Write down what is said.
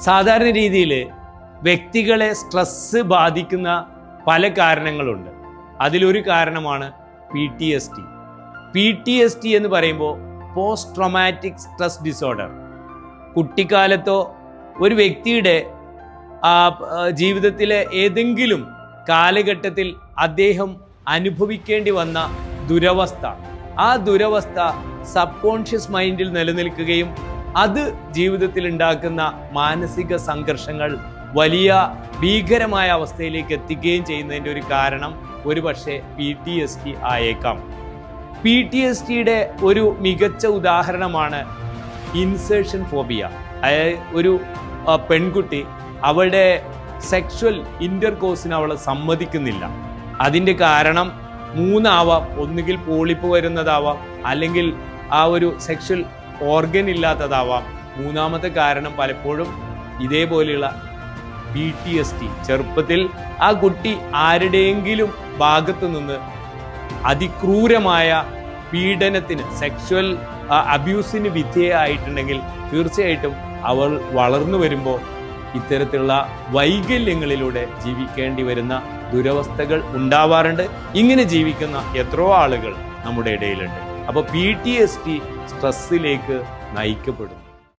സാധാരണ രീതിയിൽ വ്യക്തികളെ സ്ട്രെസ് ബാധിക്കുന്ന പല കാരണങ്ങളുണ്ട്. അതിലൊരു കാരണമാണ് PTSD. PTSD എന്ന് പറയുമ്പോൾ പോസ്റ്റ് ട്രോമാറ്റിക് സ്ട്രെസ് ഡിസോർഡർ. കുട്ടിക്കാലത്തോ ഒരു വ്യക്തിയുടെ ജീവിതത്തിലെ ഏതെങ്കിലും കാലഘട്ടത്തിൽ അദ്ദേഹം അനുഭവിക്കേണ്ടി വന്ന ദുരവസ്ഥ, ആ ദുരവസ്ഥ സബ് കോൺഷ്യസ് മൈൻഡിൽ നിലനിൽക്കുകയും അത് ജീവിതത്തിൽ ഉണ്ടാക്കുന്ന മാനസിക സംഘർഷങ്ങൾ വലിയ ഭീകരമായ അവസ്ഥയിലേക്ക് എത്തിക്കുകയും ചെയ്യുന്നതിൻ്റെ ഒരു കാരണം ഒരുപക്ഷെ PTSD ആയേക്കാം. PTSDയുടെ ഒരു മികച്ച ഉദാഹരണമാണ് ഇൻസേർഷൻ ഫോബിയ. അതായത് ഒരു പെൺകുട്ടി അവളുടെ സെക്ഷൽ ഇൻ്റർകോഴ്സിന് അവളെ സമ്മതിക്കുന്നില്ല. അതിൻ്റെ കാരണം 3 ആവാം. ഒന്നുകിൽ പോളിപ്പ് വരുന്നതാവാം, അല്ലെങ്കിൽ ആ ഒരു സെക്ഷൽ ഓർഗൻ ഇല്ലാത്തതാവാം. 3ാമത്തെ കാരണം പലപ്പോഴും ഇതേപോലെയുള്ള PTSD. ചെറുപ്പത്തിൽ ആ കുട്ടി ആരുടെയെങ്കിലും ഭാഗത്തു നിന്ന് അതിക്രൂരമായ പീഡനത്തിന്, സെക്ഷൽ അബ്യൂസിന് വിധേയമായിട്ടുണ്ടെങ്കിൽ തീർച്ചയായിട്ടും അവൾ വളർന്നു വരുമ്പോൾ ഇത്തരത്തിലുള്ള വൈകല്യങ്ങളിലൂടെ ജീവിക്കേണ്ടി വരുന്ന ദുരവസ്ഥകൾ ഉണ്ടാവാറുണ്ട്. ഇങ്ങനെ ജീവിക്കുന്ന എത്രയോ ആളുകൾ നമ്മുടെ ഇടയിലുണ്ട്. അപ്പോൾ PTSD സ്ട്രെസ്സിലേക്ക് നയിക്കപ്പെടുന്നു.